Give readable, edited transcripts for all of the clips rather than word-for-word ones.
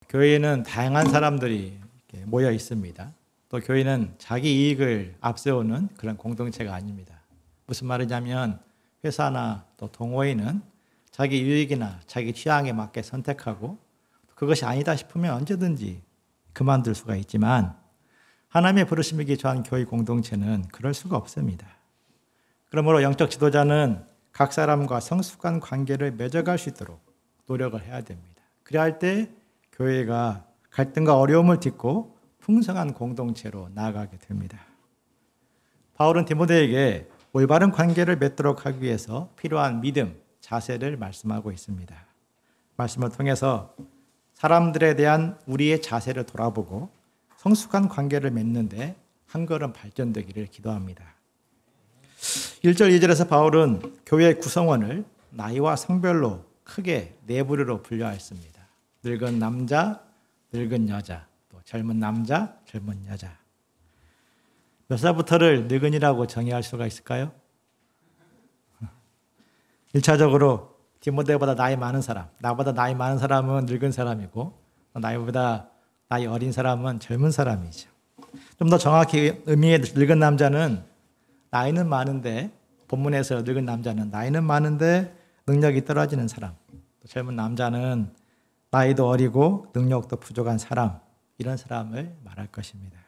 교회에는 다양한 사람들이 모여 있습니다. 또 교회는 자기 이익을 앞세우는 그런 공동체가 아닙니다. 무슨 말이냐면 회사나 또 동호회는 자기 유익이나 자기 취향에 맞게 선택하고 그것이 아니다 싶으면 언제든지 그만둘 수가 있지만 하나님의 부르심에 기초한 교회 공동체는 그럴 수가 없습니다. 그러므로 영적 지도자는 각 사람과 성숙한 관계를 맺어갈 수 있도록 노력을 해야 됩니다. 그래야 할 때 교회가 갈등과 어려움을 딛고 풍성한 공동체로 나아가게 됩니다. 바울은 디모데에게 올바른 관계를 맺도록 하기 위해서 필요한 믿음, 자세를 말씀하고 있습니다. 말씀을 통해서 사람들에 대한 우리의 자세를 돌아보고 성숙한 관계를 맺는데 한 걸음 발전되기를 기도합니다. 1절, 2절에서 바울은 교회의 구성원을 나이와 성별로 크게 네 부류로 분류하였습니다. 늙은 남자, 늙은 여자, 또 젊은 남자, 젊은 여자. 몇 살부터를 늙은이라고 정의할 수가 있을까요? 1차적으로 디모데보다 나이 많은 사람, 나보다 나이 많은 사람은 늙은 사람이고 나이보다 나이 어린 사람은 젊은 사람이죠. 좀 더 정확히 의미의 늙은 남자는 나이는 많은데, 본문에서 늙은 남자는 나이는 많은데 능력이 떨어지는 사람, 또 젊은 남자는 나이도 어리고 능력도 부족한 사람, 이런 사람을 말할 것입니다.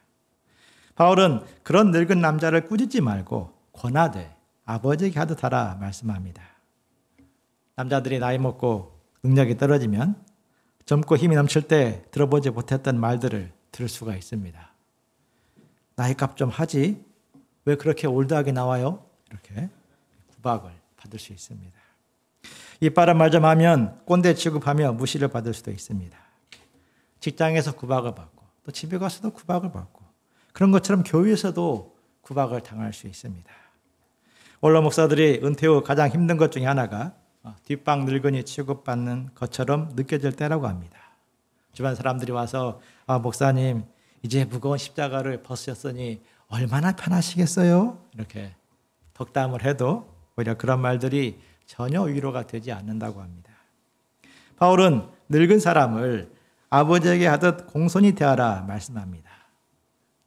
바울은 그런 늙은 남자를 꾸짖지 말고 권하되 아버지에게 하듯 하라 말씀합니다. 남자들이 나이 먹고 능력이 떨어지면 젊고 힘이 넘칠 때 들어보지 못했던 말들을 들을 수가 있습니다. 나이값 좀 하지? 왜 그렇게 올드하게 나와요? 이렇게 구박을 받을 수 있습니다. 이빠른 말 좀 하면 꼰대 취급하며 무시를 받을 수도 있습니다. 직장에서 구박을 받고 또 집에 가서도 구박을 받고 그런 것처럼 교회에서도 구박을 당할 수 있습니다. 원로 목사들이 은퇴 후 가장 힘든 것 중에 하나가 뒷방 늙은이 취급받는 것처럼 느껴질 때라고 합니다. 주변 사람들이 와서 목사님 이제 무거운 십자가를 벗으셨으니 얼마나 편하시겠어요? 이렇게 덕담을 해도 오히려 그런 말들이 전혀 위로가 되지 않는다고 합니다. 바울은 늙은 사람을 아버지에게 하듯 공손히 대하라 말씀합니다.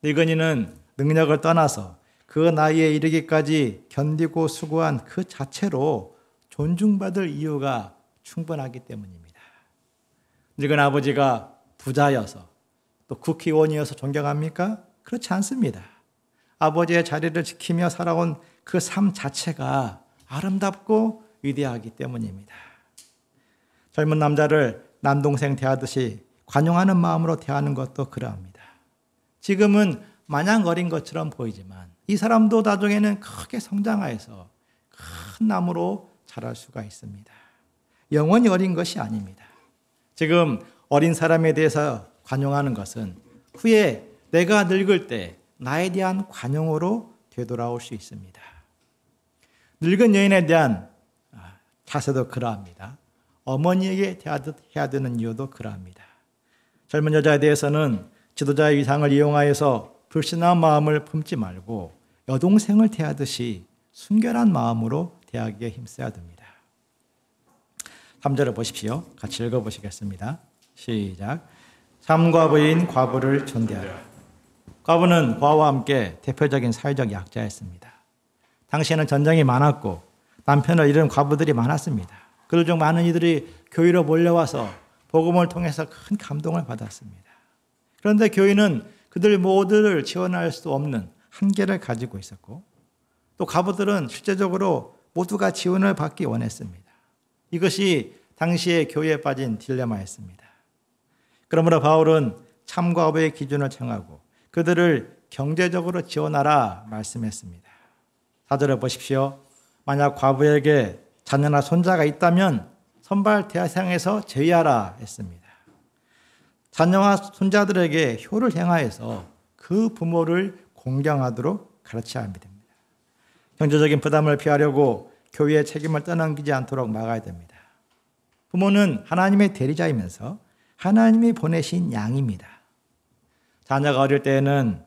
늙은이는 능력을 떠나서 그 나이에 이르기까지 견디고 수고한 그 자체로 존중받을 이유가 충분하기 때문입니다. 늙은 아버지가 부자여서 또 국회의원이어서 존경합니까? 그렇지 않습니다. 아버지의 자리를 지키며 살아온 그 삶 자체가 아름답고 위대하기 때문입니다. 젊은 남자를 남동생 대하듯이 관용하는 마음으로 대하는 것도 그러합니다. 지금은 마냥 어린 것처럼 보이지만 이 사람도 나중에는 크게 성장하여서 큰 나무로 자랄 수가 있습니다. 영원히 어린 것이 아닙니다. 지금 어린 사람에 대해서 관용하는 것은 후에 내가 늙을 때 나에 대한 관용으로 되돌아올 수 있습니다. 늙은 여인에 대한 자세도 그러합니다. 어머니에게 대하듯 해야 되는 이유도 그러합니다. 젊은 여자에 대해서는 지도자의 위상을 이용하여서 불신한 마음을 품지 말고 여동생을 대하듯이 순결한 마음으로 대하기에 힘써야 됩니다. 3절을 보십시오. 같이 읽어보시겠습니다. 시작. 삼과부인 과부를 존대하라. 과부는 과와 함께 대표적인 사회적 약자였습니다. 당시에는 전쟁이 많았고 남편을 잃은 과부들이 많았습니다. 그들 중 많은 이들이 교회로 몰려와서 복음을 통해서 큰 감동을 받았습니다. 그런데 교회는 그들 모두를 지원할 수 없는 한계를 가지고 있었고 또 과부들은 실제적으로 모두가 지원을 받기 원했습니다. 이것이 당시의 교회에 빠진 딜레마였습니다. 그러므로 바울은 참과부의 기준을 정하고 그들을 경제적으로 지원하라 말씀했습니다. 4절을 보십시오. 만약 과부에게 자녀나 손자가 있다면 선발 대상에서 제외하라 했습니다. 자녀와 손자들에게 효를 행하여서 그 부모를 공경하도록 가르쳐야 합니다. 경제적인 부담을 피하려고 교회의 책임을 떠넘기지 않도록 막아야 됩니다. 부모는 하나님의 대리자이면서 하나님이 보내신 양입니다. 자녀가 어릴 때에는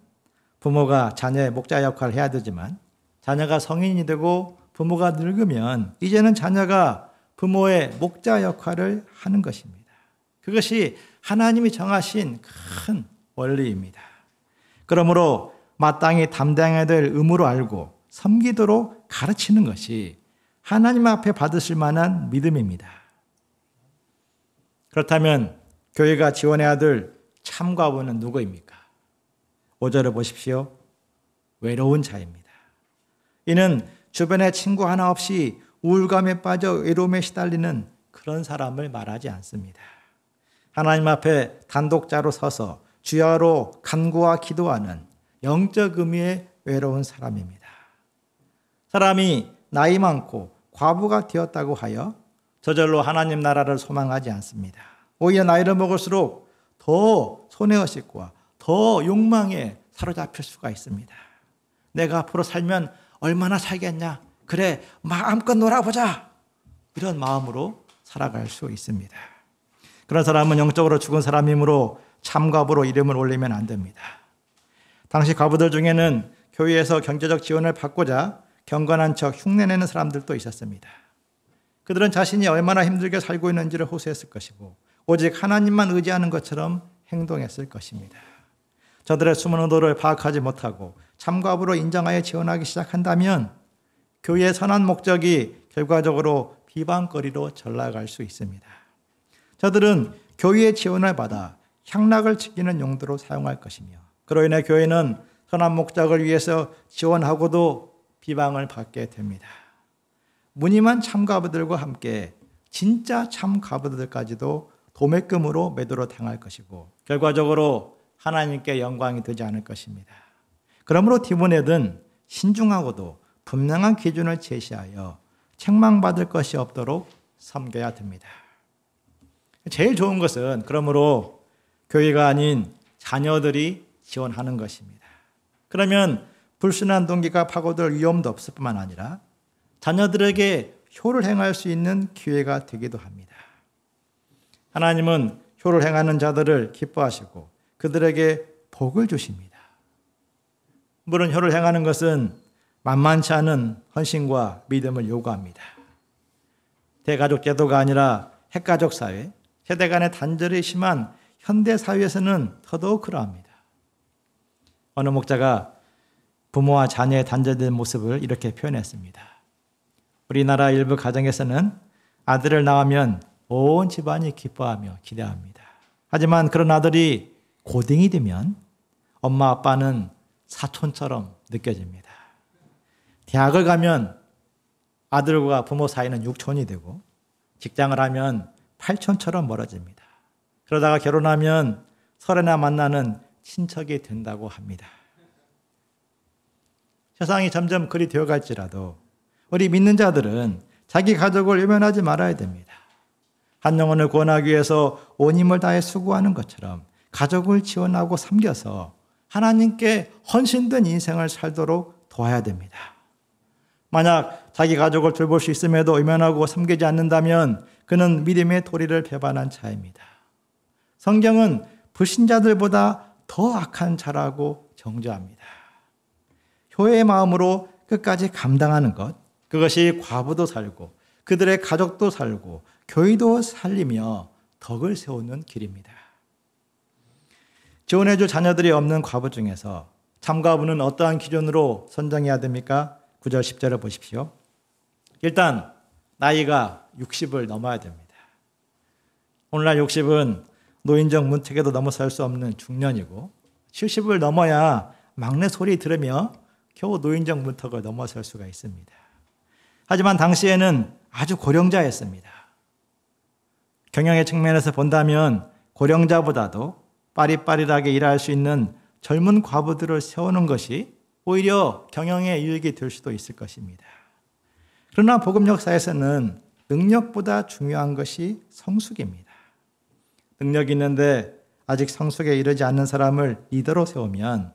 부모가 자녀의 목자 역할을 해야 되지만 자녀가 성인이 되고 부모가 늙으면 이제는 자녀가 부모의 목자 역할을 하는 것입니다. 그것이 하나님이 정하신 큰 원리입니다. 그러므로 마땅히 담당해야 될 의무로 알고 섬기도록 가르치는 것이 하나님 앞에 받으실 만한 믿음입니다. 그렇다면 교회가 지원해야 될 참과부는 누구입니까? 5절을 보십시오. 외로운 자입니다. 이는 주변에 친구 하나 없이 우울감에 빠져 외로움에 시달리는 그런 사람을 말하지 않습니다. 하나님 앞에 단독자로 서서 주야로 간구와 기도하는 영적 의미의 외로운 사람입니다. 사람이 나이 많고 과부가 되었다고 하여 저절로 하나님 나라를 소망하지 않습니다. 오히려 나이를 먹을수록 더 손해의식과 더 욕망에 사로잡힐 수가 있습니다. 내가 앞으로 살면 얼마나 살겠냐? 그래, 마음껏 놀아보자. 이런 마음으로 살아갈 수 있습니다. 그런 사람은 영적으로 죽은 사람이므로 참과부로 이름을 올리면 안 됩니다. 당시 과부들 중에는 교회에서 경제적 지원을 받고자 경건한 척 흉내내는 사람들도 있었습니다. 그들은 자신이 얼마나 힘들게 살고 있는지를 호소했을 것이고 오직 하나님만 의지하는 것처럼 행동했을 것입니다. 저들의 숨은 의도를 파악하지 못하고 참과부로 인정하여 지원하기 시작한다면 교회의 선한 목적이 결과적으로 비방거리로 전락할 수 있습니다. 저들은 교회의 지원을 받아 향락을 지키는 용도로 사용할 것이며 그로 인해 교회는 선한 목적을 위해서 지원하고도 비방을 받게 됩니다. 무늬만 참가부들과 함께 진짜 참가부들까지도 도매금으로 매도로 당할 것이고 결과적으로 하나님께 영광이 되지 않을 것입니다. 그러므로 디모데는 신중하고도 분명한 기준을 제시하여 책망받을 것이 없도록 섬겨야 됩니다. 제일 좋은 것은 그러므로 교회가 아닌 자녀들이 지원하는 것입니다. 그러면 불순한 동기가 파고들 위험도 없을 뿐만 아니라 자녀들에게 효를 행할 수 있는 기회가 되기도 합니다. 하나님은 효를 행하는 자들을 기뻐하시고 그들에게 복을 주십니다. 물론 효를 행하는 것은 만만치 않은 헌신과 믿음을 요구합니다. 대가족 제도가 아니라 핵가족 사회, 세대 간의 단절이 심한 현대 사회에서는 더더욱 그러합니다. 어느 목자가 부모와 자녀의 단절된 모습을 이렇게 표현했습니다. 우리나라 일부 가정에서는 아들을 낳으면 온 집안이 기뻐하며 기대합니다. 하지만 그런 아들이 고딩이 되면 엄마 아빠는 사촌처럼 느껴집니다. 대학을 가면 아들과 부모 사이는 육촌이 되고 직장을 하면 팔촌처럼 멀어집니다. 그러다가 결혼하면 설에나 만나는 친척이 된다고 합니다. 세상이 점점 그리 되어갈지라도 우리 믿는 자들은 자기 가족을 외면하지 말아야 됩니다. 한 영혼을 구원하기 위해서 온 힘을 다해 수고하는 것처럼 가족을 지원하고 섬겨서 하나님께 헌신된 인생을 살도록 도와야 됩니다. 만약 자기 가족을 돌볼 수 있음에도 외면하고 섬기지 않는다면 그는 믿음의 도리를 배반한 자입니다. 성경은 불신자들보다 더 악한 자라고 정죄합니다. 효의 마음으로 끝까지 감당하는 것, 그것이 과부도 살고 그들의 가족도 살고 교회도 살리며 덕을 세우는 길입니다. 지원해줄 자녀들이 없는 과부 중에서 참과부는 어떠한 기준으로 선정해야 됩니까? 9절 10절을 보십시오. 일단 나이가 60을 넘어야 됩니다. 오늘날 60은 노인정 문턱에도 넘어설 수 없는 중년이고 70을 넘어야 막내 소리 들으며 겨우 노인정 문턱을 넘어설 수가 있습니다. 하지만 당시에는 아주 고령자였습니다. 경영의 측면에서 본다면 고령자보다도 빠릿빠릿하게 일할 수 있는 젊은 과부들을 세우는 것이 오히려 경영에 유익이 될 수도 있을 것입니다. 그러나 복음 역사에서는 능력보다 중요한 것이 성숙입니다. 능력이 있는데 아직 성숙에 이르지 않는 사람을 리더로 세우면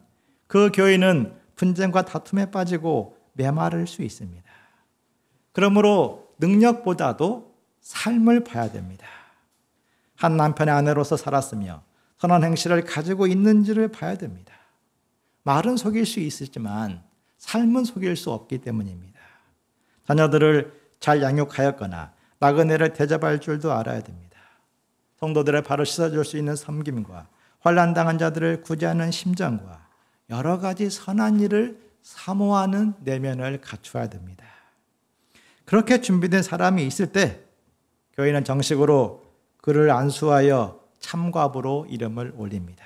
그 교회는 분쟁과 다툼에 빠지고 메마를 수 있습니다. 그러므로 능력보다도 삶을 봐야 됩니다. 한 남편의 아내로서 살았으며 선한 행실을 가지고 있는지를 봐야 됩니다. 말은 속일 수 있지만 삶은 속일 수 없기 때문입니다. 자녀들을 잘 양육하였거나 나그네를 대접할 줄도 알아야 됩니다. 성도들의 발을 씻어줄 수 있는 섬김과 환난당한 자들을 구제하는 심정과 여러 가지 선한 일을 사모하는 내면을 갖춰야 됩니다. 그렇게 준비된 사람이 있을 때 교회는 정식으로 그를 안수하여 참과부로 이름을 올립니다.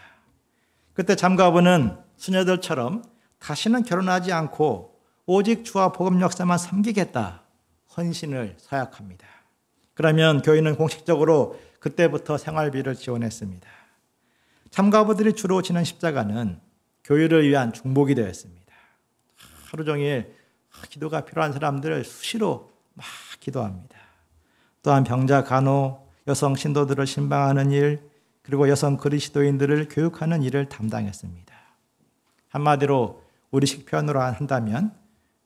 그때 참과부는 수녀들처럼 다시는 결혼하지 않고 오직 주와 복음 역사만 섬기겠다 헌신을 서약합니다. 그러면 교회는 공식적으로 그때부터 생활비를 지원했습니다. 참가부들이 주로 지는 십자가는 교회를 위한 중복이 되었습니다. 하루 종일 기도가 필요한 사람들을 수시로 막 기도합니다. 또한 병자, 간호, 여성 신도들을 신방하는 일, 그리고 여성 그리스도인들을 교육하는 일을 담당했습니다. 한마디로 우리식 표현으로 한다면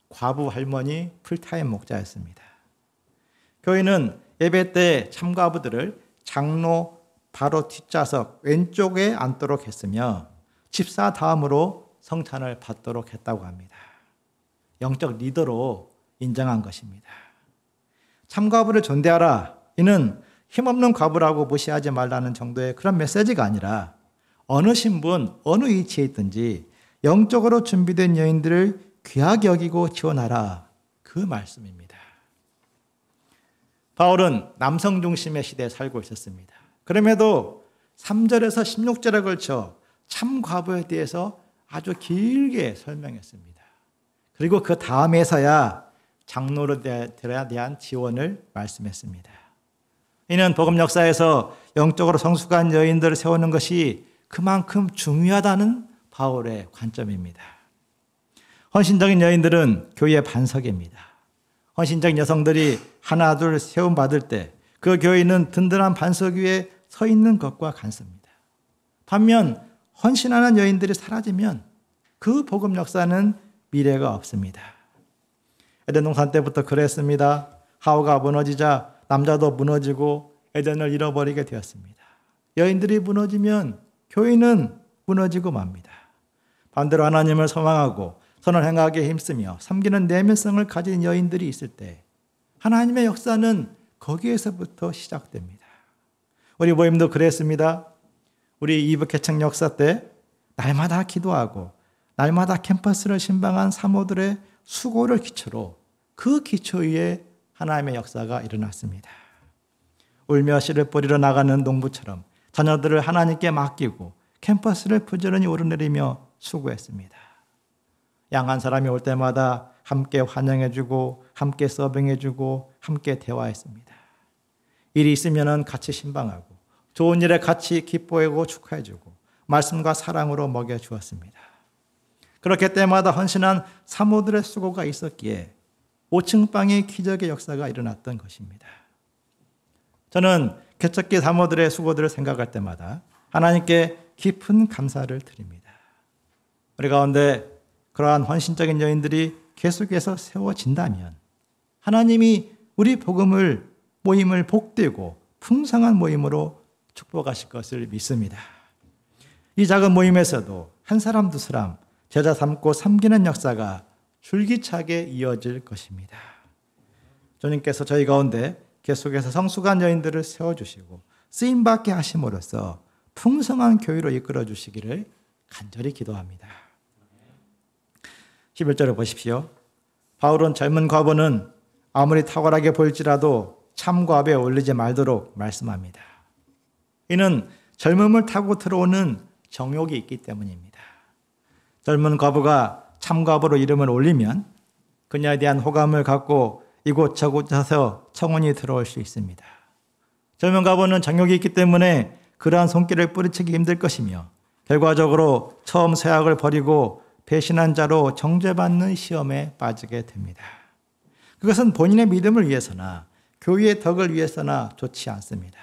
과부 할머니 풀타임 목자였습니다. 교회는 예배 때 참가부들을 장로 바로 뒷좌석 왼쪽에 앉도록 했으며 집사 다음으로 성찬을 받도록 했다고 합니다. 영적 리더로 인정한 것입니다. 참가부를 존대하라. 이는 힘없는 과부라고 무시하지 말라는 정도의 그런 메시지가 아니라 어느 신분, 어느 위치에 있든지 영적으로 준비된 여인들을 귀하게 여기고 지원하라. 그 말씀입니다. 바울은 남성 중심의 시대에 살고 있었습니다. 그럼에도 3절에서 16절에 걸쳐 참과부에 대해서 아주 길게 설명했습니다. 그리고 그 다음에서야 장로들에 대한 지원을 말씀했습니다. 이는 복음 역사에서 영적으로 성숙한 여인들을 세우는 것이 그만큼 중요하다는 바울의 관점입니다. 헌신적인 여인들은 교회의 반석입니다. 헌신적인 여성들이 하나 둘 세움받을 때 그 교회는 든든한 반석 위에 서 있는 것과 같습니다. 반면 헌신하는 여인들이 사라지면 그 복음 역사는 미래가 없습니다. 에덴 동산 때부터 그랬습니다. 하와가 무너지자 남자도 무너지고 에덴을 잃어버리게 되었습니다. 여인들이 무너지면 교회는 무너지고 맙니다. 반대로 하나님을 소망하고 선을 행하기에 힘쓰며 섬기는 내면성을 가진 여인들이 있을 때 하나님의 역사는 거기에서부터 시작됩니다. 우리 모임도 그랬습니다. 우리 이브 개척 역사 때 날마다 기도하고 날마다 캠퍼스를 신방한 사모들의 수고를 기초로 그 기초 위에 하나님의 역사가 일어났습니다. 울며 씨를 뿌리러 나가는 농부처럼 자녀들을 하나님께 맡기고 캠퍼스를 부지런히 오르내리며 수고했습니다. 양 한 사람이 올 때마다 함께 환영해주고 함께 서빙해주고 함께 대화했습니다. 일이 있으면 같이 신방하고 좋은 일에 같이 기뻐하고 축하해주고 말씀과 사랑으로 먹여주었습니다. 그렇게 때마다 헌신한 사모들의 수고가 있었기에 5층 방의 기적의 역사가 일어났던 것입니다. 저는 개척기 사모들의 수고들을 생각할 때마다 하나님께 깊은 감사를 드립니다. 우리 가운데 그러한 헌신적인 여인들이 계속해서 세워진다면 하나님이 우리 모임을 복되고 풍성한 모임으로 축복하실 것을 믿습니다. 이 작은 모임에서도 한 사람 두 사람 제자 삼고 섬기는 역사가 줄기차게 이어질 것입니다. 주님께서 저희 가운데 계속해서 성숙한 여인들을 세워주시고 쓰임받게 하심으로써 풍성한 교회로 이끌어 주시기를 간절히 기도합니다. 11절을 보십시오. 바울은 젊은 과부는 아무리 탁월하게 보일지라도 참과부에 올리지 말도록 말씀합니다. 이는 젊음을 타고 들어오는 정욕이 있기 때문입니다. 젊은 과부가 참과부로 이름을 올리면 그녀에 대한 호감을 갖고 이곳저곳에서 청혼이 들어올 수 있습니다. 젊은 과부는 정욕이 있기 때문에 그러한 손길을 뿌리치기 힘들 것이며 결과적으로 처음 세학을 버리고 배신한 자로 정죄받는 시험에 빠지게 됩니다. 그것은 본인의 믿음을 위해서나 교회의 덕을 위해서나 좋지 않습니다.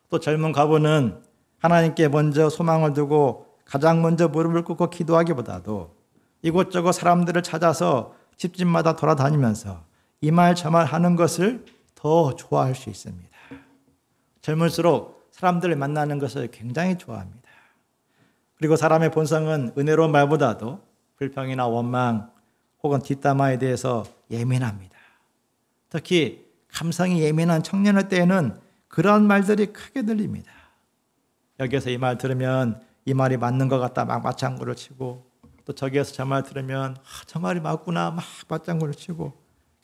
또 젊은 과부는 하나님께 먼저 소망을 두고 가장 먼저 무릎을 꿇고 기도하기보다도 이곳저곳 사람들을 찾아서 집집마다 돌아다니면서 이 말 저 말 하는 것을 더 좋아할 수 있습니다. 젊을수록 사람들을 만나는 것을 굉장히 좋아합니다. 그리고 사람의 본성은 은혜로운 말보다도 불평이나 원망 혹은 뒷담화에 대해서 예민합니다. 특히 감성이 예민한 청년의 때에는 그런 말들이 크게 들립니다. 여기에서 이 말 들으면 이 말이 맞는 것 같다 막 맞장구를 치고, 또 저기에서 저 말 들으면 저 말이 맞구나 막 맞장구를 치고,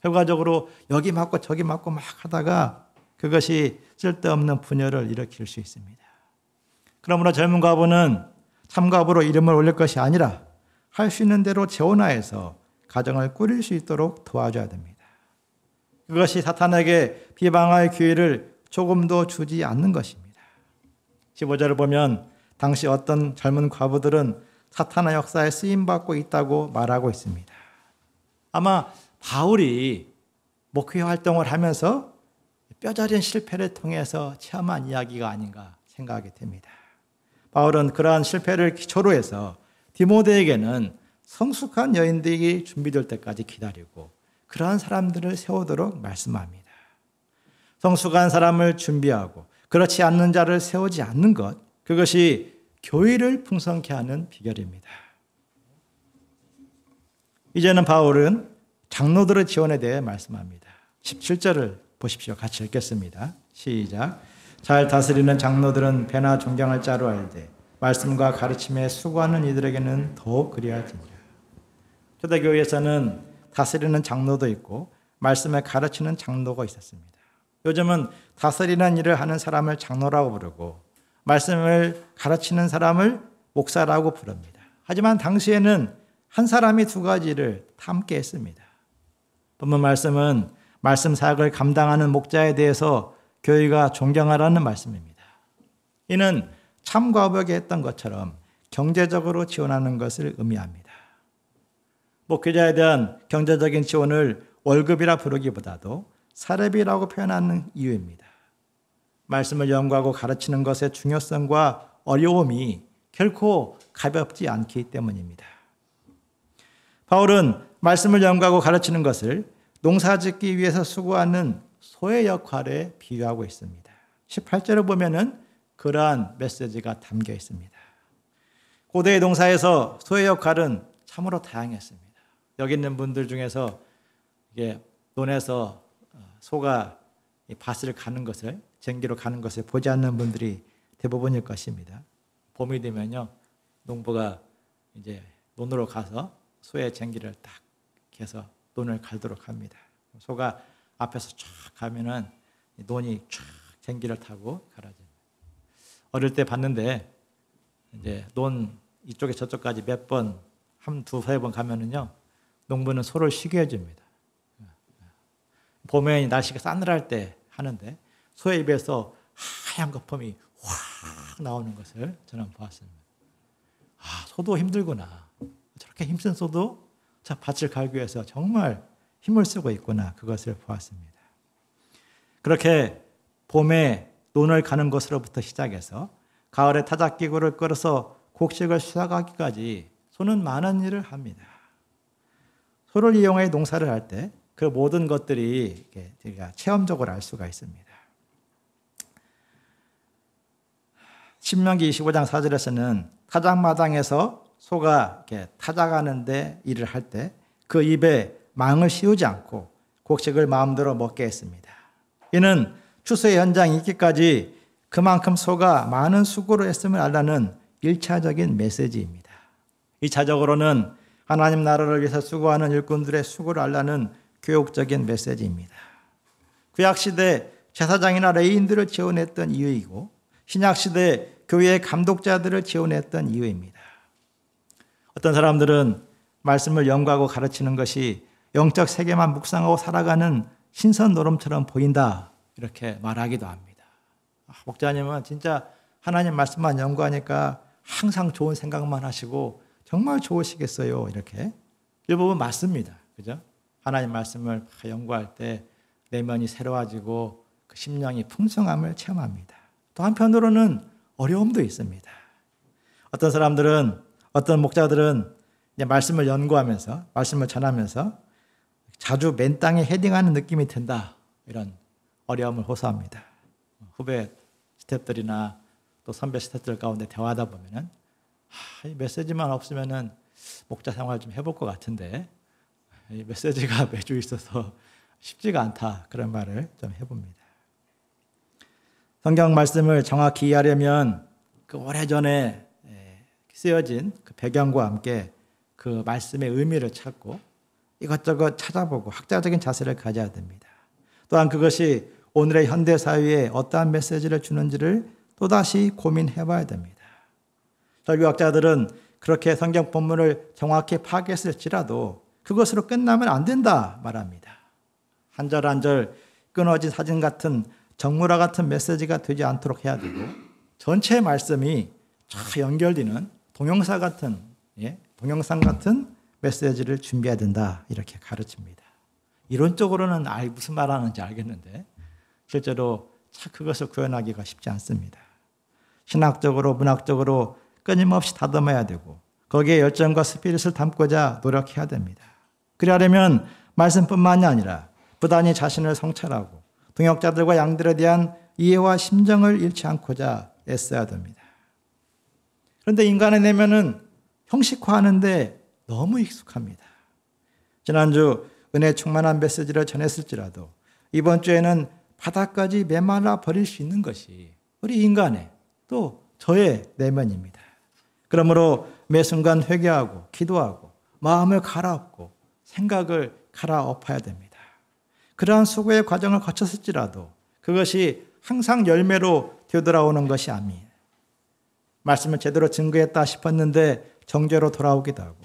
결과적으로 여기 맞고 저기 맞고 막 하다가 그것이 쓸데없는 분열을 일으킬 수 있습니다. 그러므로 젊은 과부는 참과부로 이름을 올릴 것이 아니라 할 수 있는 대로 재혼하여서 가정을 꾸릴 수 있도록 도와줘야 됩니다. 그것이 사탄에게 비방할 기회를 조금도 주지 않는 것입니다. 15절을 보면 당시 어떤 젊은 과부들은 사탄의 역사에 쓰임받고 있다고 말하고 있습니다. 아마 바울이 목회 활동을 하면서 뼈저린 실패를 통해서 체험한 이야기가 아닌가 생각이 됩니다. 바울은 그러한 실패를 기초로 해서 디모데에게는 성숙한 여인들이 준비될 때까지 기다리고 그러한 사람들을 세우도록 말씀합니다. 성숙한 사람을 준비하고 그렇지 않는 자를 세우지 않는 것, 그것이 교회를 풍성케 하는 비결입니다. 이제는 바울은 장로들의 지원에 대해 말씀합니다. 17절을 보십시오. 같이 읽겠습니다. 시작. 잘 다스리는 장로들은 배나 존경할 자로 알되 말씀과 가르침에 수고하는 이들에게는 더욱 그리할지니라. 초대교회에서는 다스리는 장로도 있고 말씀을 가르치는 장로가 있었습니다. 요즘은 다스리는 일을 하는 사람을 장로라고 부르고 말씀을 가르치는 사람을 목사라고 부릅니다. 하지만 당시에는 한 사람이 두 가지를 함께 했습니다. 본문 말씀은 말씀 사역을 감당하는 목자에 대해서 교회가 존경하라는 말씀입니다. 이는 참과부에게 했던 것처럼 경제적으로 지원하는 것을 의미합니다. 목회자에 대한 경제적인 지원을 월급이라 부르기보다도 사례비라고 표현하는 이유입니다. 말씀을 연구하고 가르치는 것의 중요성과 어려움이 결코 가볍지 않기 때문입니다. 바울은 말씀을 연구하고 가르치는 것을 농사짓기 위해서 수고하는 소의 역할에 비유하고 있습니다. 18절을 보면은 그러한 메시지가 담겨 있습니다. 고대의 농사에서 소의 역할은 참으로 다양했습니다. 여기 있는 분들 중에서 이게 논에서 소가 밭을 가는 것을, 쟁기로 가는 것을 보지 않는 분들이 대부분일 것입니다. 봄이 되면요, 농부가 이제 논으로 가서 소의 쟁기를 딱 해서 논을 갈도록 합니다. 소가 앞에서 쫙 가면은 논이 쫙 쟁기를 타고 갈아집니다. 어릴 때 봤는데 이제 논 이쪽에 저쪽까지 몇 번, 두세 번 가면은요, 농부는 소를 쉬게 해줍니다. 봄에 날씨가 싸늘할 때 하는데 소의 입에서 하얀 거품이 확 나오는 것을 저는 보았습니다. 아, 소도 힘들구나. 저렇게 힘쓴 소도 자 밭을 갈기 위해서 정말 힘을 쓰고 있구나. 그것을 보았습니다. 그렇게 봄에 논을 가는 것으로부터 시작해서 가을에 타작기구를 끌어서 곡식을 수확하기까지 소는 많은 일을 합니다. 소를 이용해 농사를 할 때 그 모든 것들이 우리가 체험적으로 알 수가 있습니다. 신명기 25장 4절에서는 타작마당에서 소가 이렇게 타작하는데 일을 할 때 그 입에 망을 씌우지 않고 곡식을 마음대로 먹게 했습니다. 이는 추수의 현장이 있기까지 그만큼 소가 많은 수고를 했음을 알라는 1차적인 메시지입니다. 2차적으로는 하나님 나라를 위해서 수고하는 일꾼들의 수고를 알라는 교육적인 메시지입니다. 구약시대 제사장이나 레위인들을 지원했던 이유이고 신약시대 교회의 감독자들을 지원했던 이유입니다. 어떤 사람들은 말씀을 연구하고 가르치는 것이 영적 세계만 묵상하고 살아가는 신선 노름처럼 보인다 이렇게 말하기도 합니다. 목자님은 진짜 하나님 말씀만 연구하니까 항상 좋은 생각만 하시고 정말 좋으시겠어요. 이렇게 일부분 맞습니다. 그죠? 하나님 말씀을 연구할 때 내면이 새로워지고 그 심령이 풍성함을 체험합니다. 또 한편으로는 어려움도 있습니다. 어떤 사람들은, 어떤 목자들은 이제 말씀을 연구하면서, 말씀을 전하면서 자주 맨 땅에 헤딩하는 느낌이 든다. 이런 어려움을 호소합니다. 후배 스태프들이나 또 선배 스태프들 가운데 대화하다 보면은 이 메시지만 없으면은 목자 생활 좀 해볼 것 같은데 이 메시지가 매주 있어서 쉽지가 않다. 그런 말을 좀 해봅니다. 성경 말씀을 정확히 이해하려면 그 오래전에 쓰여진 그 배경과 함께 그 말씀의 의미를 찾고 이것저것 찾아보고 학자적인 자세를 가져야 됩니다. 또한 그것이 오늘의 현대 사회에 어떠한 메시지를 주는지를 또다시 고민해 봐야 됩니다. 설교학자들은 그렇게 성경 본문을 정확히 파악했을지라도 그것으로 끝나면 안 된다 말합니다. 한 절 한 절 끊어진 사진 같은 정물화 같은 메시지가 되지 않도록 해야 되고 전체 말씀이 쫙 연결되는 동영상 같은 메시지를 준비해야 된다 이렇게 가르칩니다. 이론적으로는 무슨 말하는지 알겠는데 실제로 그것을 구현하기가 쉽지 않습니다. 신학적으로 문학적으로 끊임없이 다듬어야 되고 거기에 열정과 스피릿을 담고자 노력해야 됩니다. 그러려면 말씀뿐만이 아니라 부단히 자신을 성찰하고 동역자들과 양들에 대한 이해와 심정을 잃지 않고자 애써야 됩니다. 그런데 인간의 내면은 형식화하는데 너무 익숙합니다. 지난주 은혜 충만한 메시지를 전했을지라도 이번 주에는 바닥까지 메말라 버릴 수 있는 것이 우리 인간의 또 저의 내면입니다. 그러므로 매 순간 회개하고 기도하고 마음을 갈아엎고 생각을 갈아엎어야 됩니다. 그러한 수고의 과정을 거쳤을지라도 그것이 항상 열매로 되돌아오는 것이 아니에요. 말씀을 제대로 증거했다 싶었는데 정죄로 돌아오기도 하고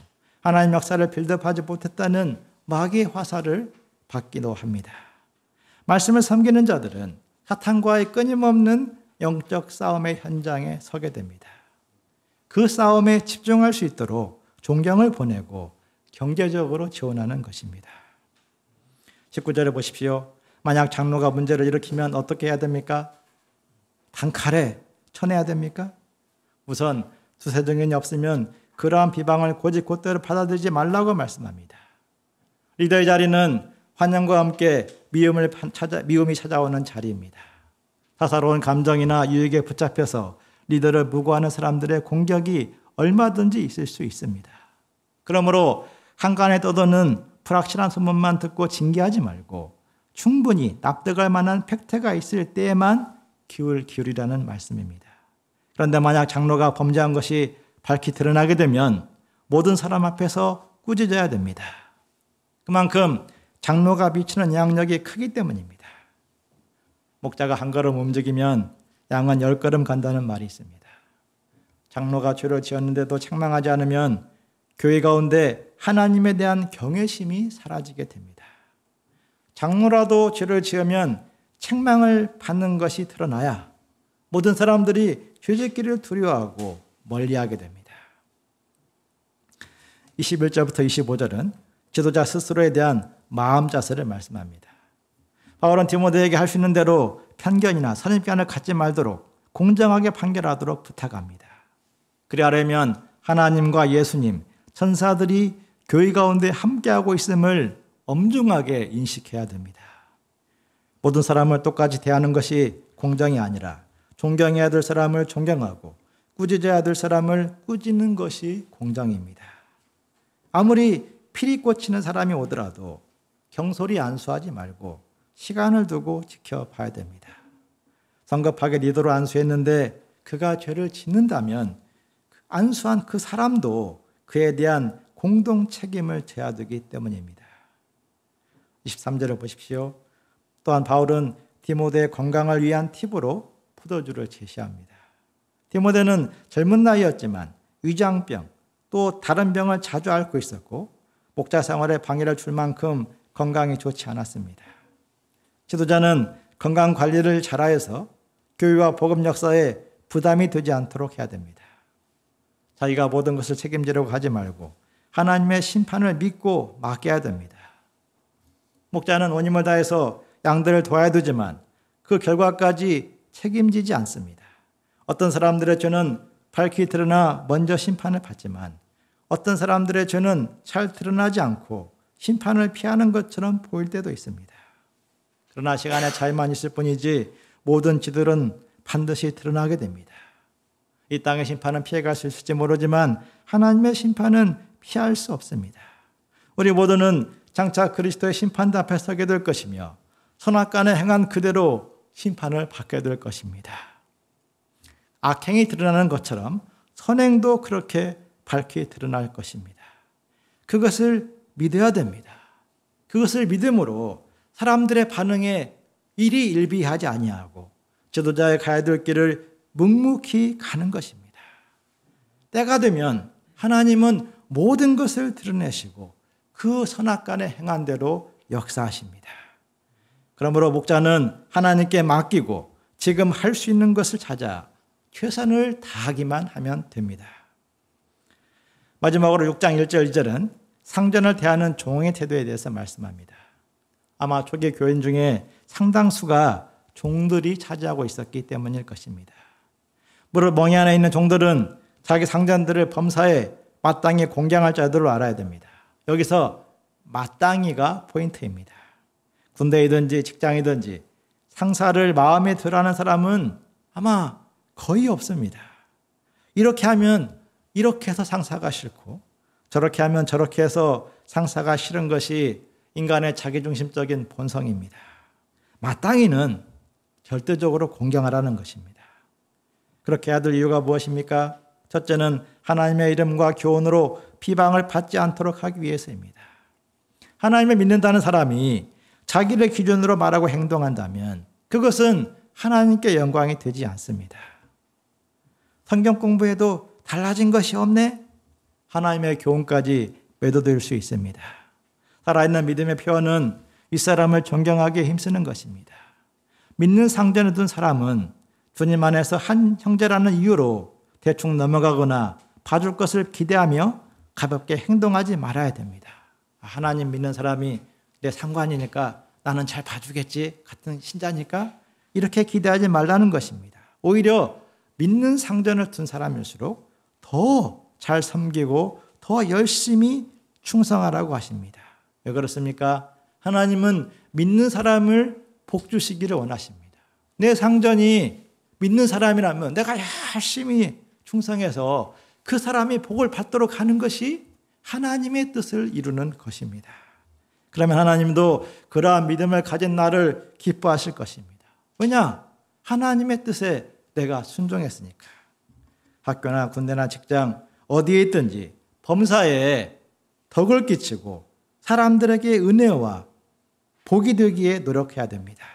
하나님 역사를 빌드업하지 못했다는 마귀의 화살을 받기도 합니다. 말씀을 섬기는 자들은 사탄과의 끊임없는 영적 싸움의 현장에 서게 됩니다. 그 싸움에 집중할 수 있도록 존경을 보내고 경제적으로 지원하는 것입니다. 19절에 보십시오. 만약 장로가 문제를 일으키면 어떻게 해야 됩니까? 단칼에 쳐내야 됩니까? 우선 두세 증인이 없으면 그러한 비방을 곧대로 받아들이지 말라고 말씀합니다. 리더의 자리는 환영과 함께 미움이 찾아오는 자리입니다. 사사로운 감정이나 유익에 붙잡혀서 리더를 무고하는 사람들의 공격이 얼마든지 있을 수 있습니다. 그러므로 한간에 떠도는 불확실한 소문만 듣고 징계하지 말고 충분히 납득할 만한 팩트가 있을 때에만 귀를 기울이라는 말씀입니다. 그런데 만약 장로가 범죄한 것이 밝히 드러나게 되면 모든 사람 앞에서 꾸짖어야 됩니다. 그만큼 장로가 미치는 영향력이 크기 때문입니다. 목자가 한 걸음 움직이면 양은 10걸음 간다는 말이 있습니다. 장로가 죄를 지었는데도 책망하지 않으면 교회 가운데 하나님에 대한 경외심이 사라지게 됩니다. 장로라도 죄를 지으면 책망을 받는 것이 드러나야 모든 사람들이 죄짓기를 두려워하고 멀리하게 됩니다. 21절부터 25절은 지도자 스스로에 대한 마음 자세를 말씀합니다. 바울은 디모데에게 할 수 있는 대로 편견이나 선입견을 갖지 말도록 공정하게 판결하도록 부탁합니다. 그리하려면 하나님과 예수님, 천사들이 교회 가운데 함께하고 있음을 엄중하게 인식해야 됩니다. 모든 사람을 똑같이 대하는 것이 공정이 아니라 존경해야 될 사람을 존경하고 꾸짖어야 될 사람을 꾸짖는 것이 공정입니다. 아무리 피리 꽂히는 사람이 오더라도 경솔히 안수하지 말고 시간을 두고 지켜봐야 됩니다. 성급하게 리더로 안수했는데 그가 죄를 짓는다면 안수한 그 사람도 그에 대한 공동 책임을 져야 되기 때문입니다. 23절을 보십시오. 또한 바울은 디모데의 건강을 위한 팁으로 포도주를 제시합니다. 디모데는 젊은 나이였지만 위장병 또 다른 병을 자주 앓고 있었고 목자 생활에 방해를 줄 만큼 건강이 좋지 않았습니다. 지도자는 건강 관리를 잘하여서 교회와 복음 역사에 부담이 되지 않도록 해야 됩니다. 자기가 모든 것을 책임지려고 하지 말고 하나님의 심판을 믿고 맡겨야 됩니다. 목자는 온 힘을 다해서 양들을 도와야 되지만 그 결과까지 책임지지 않습니다. 어떤 사람들의 죄는 밝히 드러나 먼저 심판을 받지만 어떤 사람들의 죄는 잘 드러나지 않고 심판을 피하는 것처럼 보일 때도 있습니다. 그러나 시간의 차이만 있을 뿐이지 모든 죄들은 반드시 드러나게 됩니다. 이 땅의 심판은 피해갈 수 있을지 모르지만 하나님의 심판은 피할 수 없습니다. 우리 모두는 장차 그리스도의 심판대 앞에 서게 될 것이며 선악간에 행한 그대로 심판을 받게 될 것입니다. 악행이 드러나는 것처럼 선행도 그렇게 밝히 드러날 것입니다. 그것을 믿어야 됩니다. 그것을 믿음으로 사람들의 반응에 일희일비하지 아니하고 지도자의 가야 될 길을 묵묵히 가는 것입니다. 때가 되면 하나님은 모든 것을 드러내시고 그 선악간에 행한 대로 역사하십니다. 그러므로 목자는 하나님께 맡기고 지금 할 수 있는 것을 찾아 최선을 다하기만 하면 됩니다. 마지막으로 6장 1절 2절은 상전을 대하는 종의 태도에 대해서 말씀합니다. 아마 초기 교인 중에 상당수가 종들이 차지하고 있었기 때문일 것입니다. 무릇 멍에 안에 있는 종들은 자기 상전들을 범사에 마땅히 공경할 자들로 알아야 됩니다. 여기서 마땅히가 포인트입니다. 군대이든지 직장이든지 상사를 마음에 들어하는 사람은 아마 거의 없습니다. 이렇게 하면 이렇게 해서 상사가 싫고 저렇게 하면 저렇게 해서 상사가 싫은 것이 인간의 자기중심적인 본성입니다. 마땅히는 절대적으로 공경하라는 것입니다. 그렇게 해야 될 이유가 무엇입니까? 첫째는 하나님의 이름과 교훈으로 비방을 받지 않도록 하기 위해서입니다. 하나님을 믿는다는 사람이 자기를 기준으로 말하고 행동한다면 그것은 하나님께 영광이 되지 않습니다. 성경 공부해도 달라진 것이 없네? 하나님의 교훈까지 매도될 수 있습니다. 살아있는 믿음의 표현은 윗사람을 존경하기에 힘쓰는 것입니다. 믿는 상전에 둔 사람은 주님 안에서 한 형제라는 이유로 대충 넘어가거나 봐줄 것을 기대하며 가볍게 행동하지 말아야 됩니다. 하나님 믿는 사람이 내 상관이니까 나는 잘 봐주겠지, 같은 신자니까 이렇게 기대하지 말라는 것입니다. 오히려 믿는 상전을 둔 사람일수록 더 잘 섬기고 더 열심히 충성하라고 하십니다. 왜 그렇습니까? 하나님은 믿는 사람을 복 주시기를 원하십니다. 내 상전이 믿는 사람이라면 내가 열심히 충성해서 그 사람이 복을 받도록 하는 것이 하나님의 뜻을 이루는 것입니다. 그러면 하나님도 그러한 믿음을 가진 나를 기뻐하실 것입니다. 왜냐? 하나님의 뜻에 내가 순종했으니까. 학교나 군대나 직장 어디에 있든지 범사에 덕을 끼치고 사람들에게 은혜와 복이 되기에 노력해야 됩니다.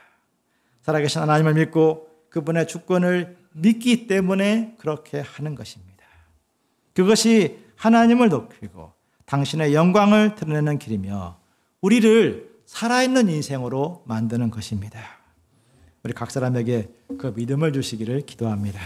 살아계신 하나님을 믿고 그분의 주권을 믿기 때문에 그렇게 하는 것입니다. 그것이 하나님을 높이고 당신의 영광을 드러내는 길이며 우리를 살아있는 인생으로 만드는 것입니다. 우리 각 사람에게 그 믿음을 주시기를 기도합니다.